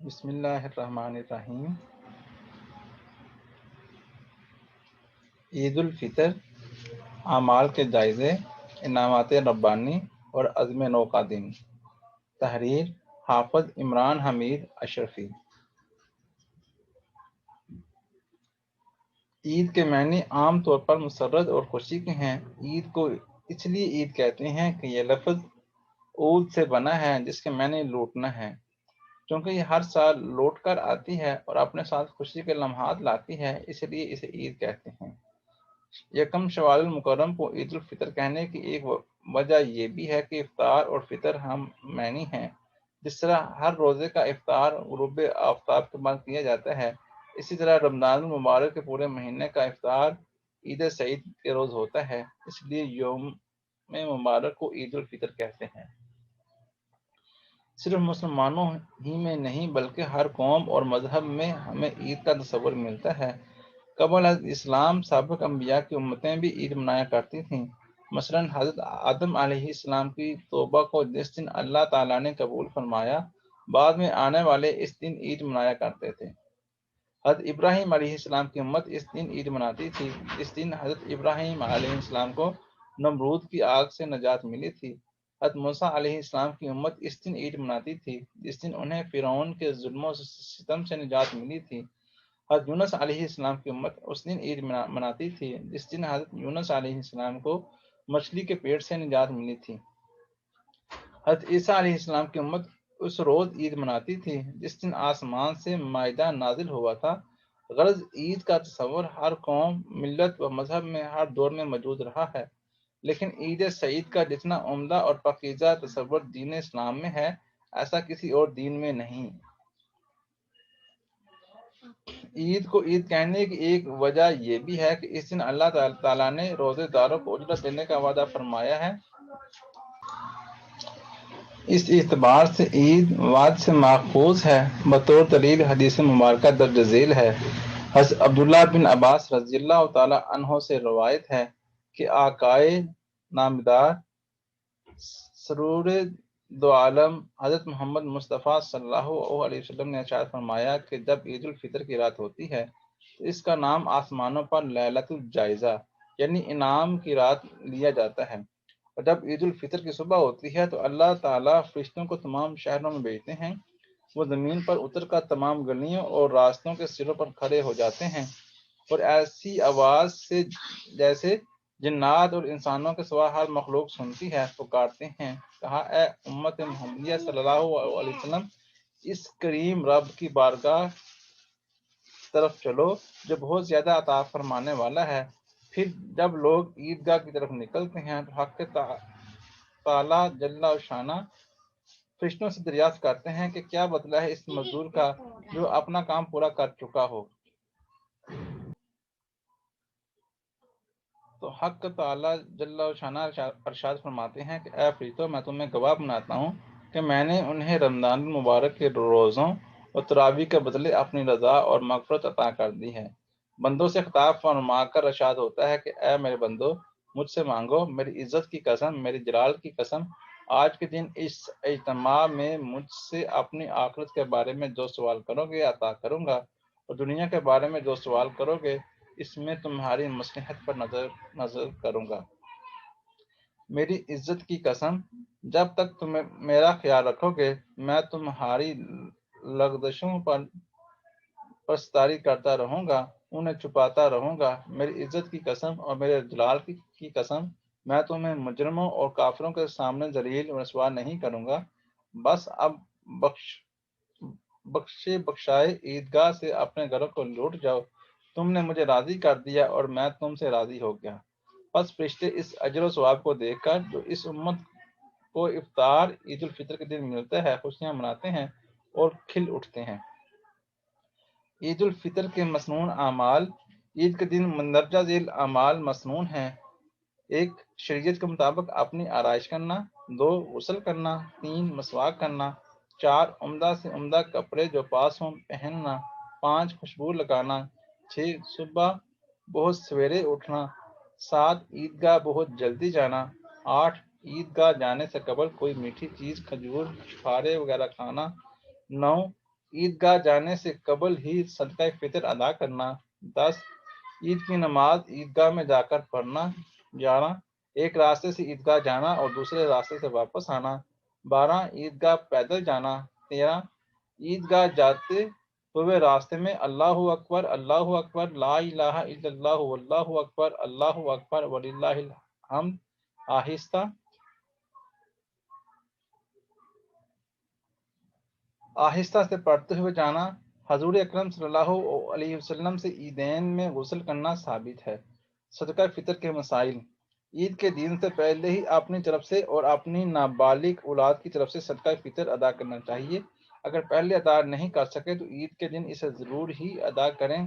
بسم اللہ الرحمن الرحیم۔ عید الفطر، اعمال کے جائزے، انعامات ربانی اور عزم نو کا دن۔ تحریر حافظ عمران حمید اشرفی۔ عید کے معنی عام طور پر مسرت اور خوشی کے ہیں۔ عید کو اس لیے عید کہتے ہیں کہ یہ لفظ عود سے بنا ہے جس کے معنی لوٹنا ہے۔ چونکہ یہ ہر سال لوٹ کر آتی ہے اور اپنے ساتھ خوشی کے لمحات لاتی ہے، اس لیے اسے عید کہتے ہیں۔ یکم شوال المکرم کو عید الفطر کہنے کی ایک وجہ یہ بھی ہے کہ افطار اور فطر ہم معنی ہیں۔ جس طرح ہر روزے کا افطار غروب آفتاب کے بعد کیا جاتا ہے، اسی طرح رمضان المبارک کے پورے مہینے کا افطار عید سعید کے روز ہوتا ہے، اس لیے یوم مبارک کو عید الفطر کہتے ہیں۔ صرف مسلمانوں ہی میں نہیں بلکہ ہر قوم اور مذہب میں ہمیں عید کا تصور ملتا ہے۔ قبل از اسلام سابق انبیاء کی امتیں بھی عید منایا کرتی تھیں۔ مثلاً حضرت آدم علیہ السلام کی توبہ کو جس دن اللہ تعالیٰ نے قبول فرمایا، بعد میں آنے والے اس دن عید منایا کرتے تھے۔ حضرت ابراہیم علیہ السلام کی امت اس دن عید مناتی تھی۔ اس دن حضرت ابراہیم علیہ السلام کو نمرود کی آگ سے نجات ملی تھی۔ حضرت موسیٰ علیہ السلام کی امت اس دن عید مناتی تھی جس دن انہیں فرعون کے ظلم و ستم سے نجات ملی تھی۔ حضرت یونس علیہ السلام کی امت اس دن عید مناتی تھی جس دن حضرت یونس علیہ السلام کو مچھلی کے پیٹ سے نجات ملی تھی۔ حضرت عیسیٰ علیہ السلام کی امت اس روز عید مناتی تھی جس دن آسمان سے مائدہ نازل ہوا تھا۔ غرض عید کا تصور ہر قوم، ملت و مذہب میں ہر دور میں موجود رہا ہے، لیکن عید سعید کا جتنا عمدہ اور پاکیزہ تصور دین اسلام میں ہے، ایسا کسی اور دین میں نہیں۔ عید کو عید کہنے کی ایک وجہ یہ بھی ہے کہ اس دن اللہ تعالیٰ نے روزے داروں کو اجرت دینے کا وعدہ فرمایا ہے۔ اس اعتبار سے عید وعد سے ماخوذ ہے۔ بطور دلیل حدیث مبارکہ درج ذیل ہے۔ حضرت عبداللہ بن عباس رضی اللہ تعالیٰ عنہ سے روایت ہے کہ آقائے نامدار سرور دو عالم حضرت محمد مصطفیٰ صلی اللہ علیہ وسلم نے ارشاد فرمایا کہ جب عید الفطر کی رات ہوتی ہے تو اس کا نام آسمانوں پر لیلۃ الجائزہ یعنی انعام کی رات لیا جاتا ہے، اور جب عید الفطر کی صبح ہوتی ہے تو اللہ تعالیٰ فرشتوں کو تمام شہروں میں بھیجتے ہیں۔ وہ زمین پر اتر کر تمام گلیوں اور راستوں کے سروں پر کھڑے ہو جاتے ہیں اور ایسی آواز سے جیسے جنات اور انسانوں کے سوا ہر مخلوق سنتی ہے، پکارتے ہیں، کہا اے امت محمدیہ صلی اللہ علیہ وسلم، اس کریم رب کی بارگاہ طرف چلو جو بہت زیادہ عطا فرمانے والا ہے۔ پھر جب لوگ عیدگاہ کی طرف نکلتے ہیں تو حق تعالیٰ جل شانہ فرشتوں سے دریافت کرتے ہیں کہ کیا بدلہ ہے اس مزدور کا جو اپنا کام پورا کر چکا ہو۔ تو حق تعالیٰ جل شانہ ارشاد فرماتے ہیں کہ اے فرشتوں، میں تمہیں گواہ بناتا ہوں کہ میں نے انہیں رمضان المبارک کے روزوں اور تراویح کے بدلے اپنی رضا اور مغفرت عطا کر دی ہے۔ بندوں سے خطاب فرما کر ارشاد ہوتا ہے کہ اے میرے بندو، مجھ سے مانگو، میری عزت کی قسم، میری جلال کی قسم، آج کے دن اس اجتماع میں مجھ سے اپنی آخرت کے بارے میں جو سوال کرو گے عطا کروں گا، اور دنیا کے بارے میں جو سوال کرو گے اس میں تمہاری مصلحت پر نظر کروں گا۔ میری عزت کی قسم، جب تک تم میرا خیال رکھو گے میں تمہاری لغزشوں پر پاسداری کرتا رہوں گا، انہیں چھپاتا رہوں گا۔ میری عزت کی قسم اور میرے جلال کی قسم، میں تمہیں مجرموں اور کافروں کے سامنے ذلیل و رسوا نہیں کروں گا۔ بس اب بخشائے عیدگاہ سے اپنے گھروں کو لوٹ جاؤ، تم نے مجھے راضی کر دیا اور میں تم سے راضی ہو گیا۔ پس فرشتے اس اجر و ثواب کو دیکھ کر جو اس امت کو افطار عید الفطر کے دن ملتا ہے خوشیاں مناتے ہیں اور کھل اٹھتے ہیں۔ عید الفطر کے مسنون اعمال۔ عید کے دن مندرجہ ذیل اعمال مسنون ہیں۔ 1 شریعت کے مطابق اپنی آرائش کرنا، 2 غسل کرنا، 3 مسواک کرنا، 4 عمدہ سے عمدہ کپڑے جو پاس ہوں پہننا، 5 خوشبو لگانا، 6 صبح بہت سویرے اٹھنا، 7 عیدگاہ بہت جلدی جانا، 8 عیدگاہ جانے سے قبل کوئی میٹھی چیز، کھجور، چھپارے وغیرہ کھانا، 9 عیدگاہ جانے سے قبل ہی صدقہ فطر ادا کرنا۔ 10 عید کی نماز عیدگاہ میں جا کر پڑھنا۔ 11 ایک راستے سے عیدگاہ جانا اور دوسرے راستے سے واپس آنا۔ 12 عیدگاہ پیدل جانا۔ 13 عیدگاہ جاتے ہوئے راستے میں اللہ اکبر لا الہ الا اللہ واللہ اکبر وللہ الحمد آہستہ سے پڑھتے ہوئے جانا۔ حضور اکرم صلی اللہ علیہ وسلم سے عیدین میں غسل کرنا ثابت ہے۔ صدقہ فطر کے مسائل۔ عید کے دن سے پہلے ہی اپنی طرف سے اور اپنی نابالغ اولاد کی طرف سے صدقہ فطر ادا کرنا چاہیے۔ اگر پہلے ادا نہیں کر سکے تو عید کے دن اسے ضرور ہی ادا کریں۔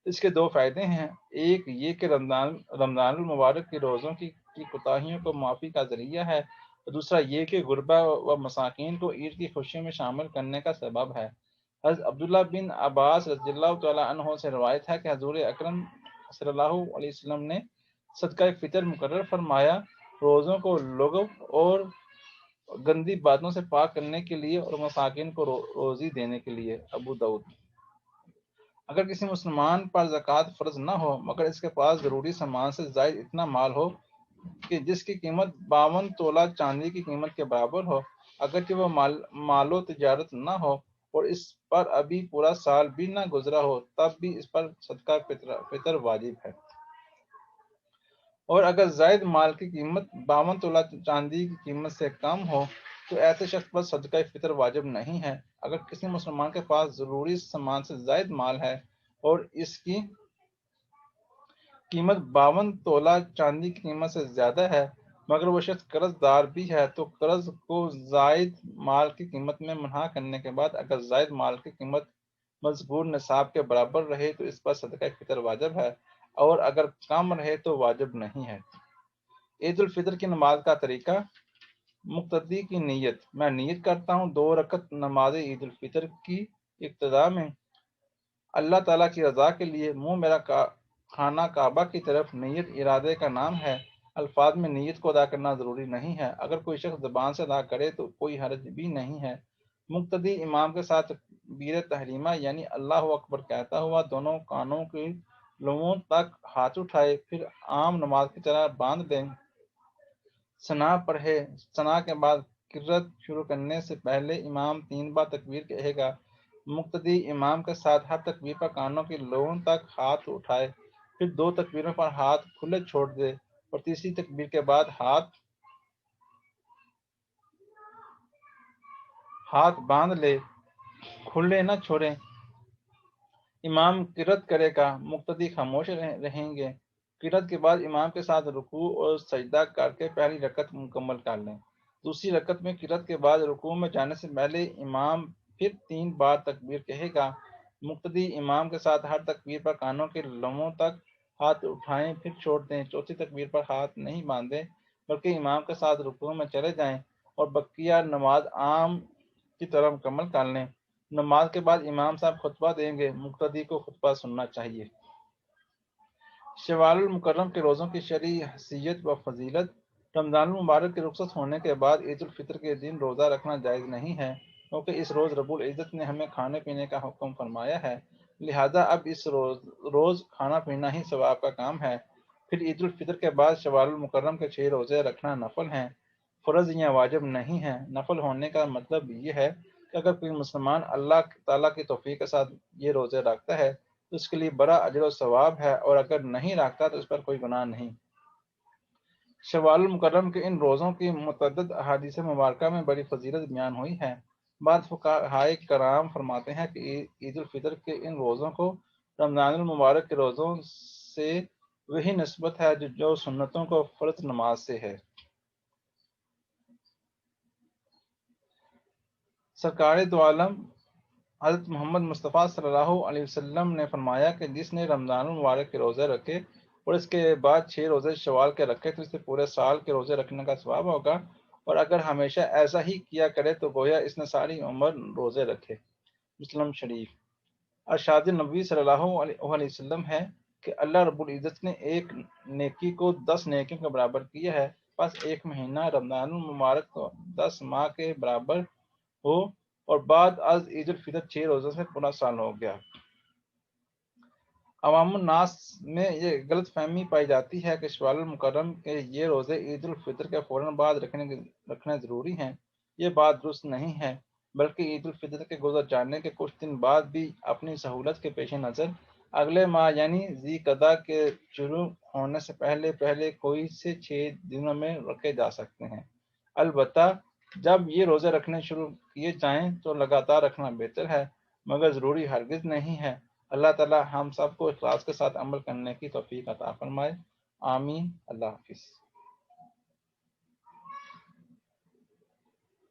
اس کے 2 فائدے ہیں۔ ایک یہ کہ رمضان المبارک کے روزوں کی کوتاہیوں کو معافی کا ذریعہ ہے، اور دوسرا یہ کہ غربا و مساکین کو عید کی خوشیوں میں شامل کرنے کا سبب ہے۔ حضرت عبداللہ بن عباس رضی اللہ تعالیٰ عنہ سے روایت ہے کہ حضور اکرم صلی اللہ علیہ وسلم نے صدقہ فطر مقرر فرمایا، روزوں کو لغو اور گندی باتوں سے پاک کرنے کے لیے اور مساکین کو روزی دینے کے لیے۔ ابو داؤد۔ اگر کسی مسلمان پر زکوٰۃ فرض نہ ہو مگر اس کے پاس ضروری سامان سے زائد اتنا مال ہو کہ جس کی قیمت 52 تولہ چاندی کی قیمت کے برابر ہو، اگرچہ وہ مال و تجارت نہ ہو اور اس پر ابھی پورا سال بھی نہ گزرا ہو، تب بھی اس پر صدقہ فطر واجب ہے۔ اور اگر زائد مال کی قیمت 52 تولہ چاندی کی قیمت سے کم ہو تو ایسے شخص پر صدقہ فطر واجب نہیں ہے۔ اگر کسی مسلمان کے پاس ضروری سامان سے زائد مال ہے اور اس کی قیمت 52 تولہ چاندی کی قیمت سے زیادہ ہے مگر وہ شخص قرض دار بھی ہے، تو قرض کو زائد مال کی قیمت میں منہا کرنے کے بعد اگر زائد مال کی قیمت مذکور نصاب کے برابر رہے تو اس پر صدقہ فطر واجب ہے، اور اگر کم رہے تو واجب نہیں ہے۔ عید الفطر کی نماز کا طریقہ۔ مقتدی کی نیت۔ میں نیت کرتا ہوں 2 رکعت نماز عید الفطر کی ابتدا میں اللہ تعالیٰ کی رضا کے لیے منہ میرا خانہ کعبہ کی طرف۔ نیت ارادے کا نام ہے، الفاظ میں نیت کو ادا کرنا ضروری نہیں ہے، اگر کوئی شخص زبان سے ادا کرے تو کوئی حرج بھی نہیں ہے۔ مقتدی امام کے ساتھ تکبیر تحریمہ یعنی اللہ اکبر کہتا ہوا دونوں کانوں کی لوؤں تک ہاتھ اٹھائے، پھر عام نماز کی طرح باندھ دیں۔ ثنا پڑھے۔ ثنا کے بعد قرات شروع کرنے سے پہلے امام 3 بار تکبیر کہے گا۔ مقتدی امام کے ساتھ ہر تکبیر پر کانوں کی لوؤں تک ہاتھ اٹھائے، پھر 2 تکبیروں پر ہاتھ کھلے چھوڑ دے اور تیسری تکبیر کے بعد ہاتھ باندھ لے، کھلے نہ چھوڑیں۔ امام قرات کرے گا، مقتدی خاموش رہیں گے۔ قرات کے بعد امام کے ساتھ رکوع اور سجدہ کر کے پہلی رکعت مکمل کر لیں۔ دوسری رکعت میں قرات کے بعد رکوع میں جانے سے پہلے امام پھر 3 بار تکبیر کہے گا۔ مقتدی امام کے ساتھ ہر تکبیر پر کانوں کے لوؤں تک ہاتھ اٹھائیں پھر چھوڑ دیں۔ چوتھی تکبیر پر ہاتھ نہیں باندھیں بلکہ امام کے ساتھ رکوع میں چلے جائیں اور بقیہ نماز عام کی طرح مکمل کر لیں۔ نماز کے بعد امام صاحب خطبہ دیں گے، مقتدی کو خطبہ سننا چاہیے۔ شوال المکرم کے روزوں کی شرعی حیثیت و فضیلت۔ رمضان المبارک کے رخصت ہونے کے بعد عید الفطر کے دن روزہ رکھنا جائز نہیں ہے، کیونکہ اس روز رب العزت نے ہمیں کھانے پینے کا حکم فرمایا ہے، لہذا اب اس روز کھانا پینا ہی ثواب کا کام ہے۔ پھر عید الفطر کے بعد شوال المکرم کے 6 روزے رکھنا نفل ہیں، فرض یا واجب نہیں ہیں۔ نفل ہونے کا مطلب یہ ہے کہ اگر کوئی مسلمان اللہ تعالیٰ کی توفیق کے ساتھ یہ روزے رکھتا ہے تو اس کے لیے بڑا اجر و ثواب ہے، اور اگر نہیں رکھتا تو اس پر کوئی گناہ نہیں۔ شوال المکرم کے ان روزوں کی متعدد احادیث مبارکہ میں بڑی فضیلت بیان ہوئی ہے۔ بعض فقہائے کرام فرماتے ہیں کہ عید الفطر کے ان روزوں کو رمضان المبارک کے روزوں سے وہی نسبت ہے جو سنتوں کو فرض نماز سے ہے۔ سرکار دو عالم حضرت محمد مصطفیٰ صلی اللہ علیہ وسلم نے فرمایا کہ جس نے رمضان المبارک کے روزے رکھے اور اس کے بعد 6 روزے شوال کے رکھے تو اسے پورے سال کے روزے رکھنے کا ثواب ہوگا، اور اگر ہمیشہ ایسا ہی کیا کرے تو گویا اس نے ساری عمر روزے رکھے۔ مسلم شریف۔ ارشاد نبوی صلی اللہ علیہ وسلم ہے کہ اللہ رب العزت نے ایک نیکی کو 10 نیکیوں کے برابر کیا ہے، پس ایک مہینہ رمضان المبارک کو 10 ماہ کے برابر ہو اور بعد از عید الفطر 6 روزوں سے پورا سال ہو گیا۔ عوام الناس میں یہ غلط فہمی پائی جاتی ہے کہ شوال المکرم کے یہ روزے عید الفطر کے فوراً بعد رکھنے ضروری ہیں۔ یہ بات درست نہیں ہے، بلکہ عید الفطر کے گزر جانے کے کچھ دن بعد بھی اپنی سہولت کے پیش نظر اگلے ماہ یعنی ذی قعدہ کے شروع ہونے سے پہلے کوئی سے 6 دنوں میں رکھے جا سکتے ہیں۔ البتہ جب یہ روزے رکھنے شروع کیے جائیں تو لگاتار رکھنا بہتر ہے، مگر ضروری ہرگز نہیں ہے۔ اللہ تعالی ہم سب کو اخلاص کے ساتھ عمل کرنے کی توفیق عطا فرمائے، آمین۔ اللہ حافظ۔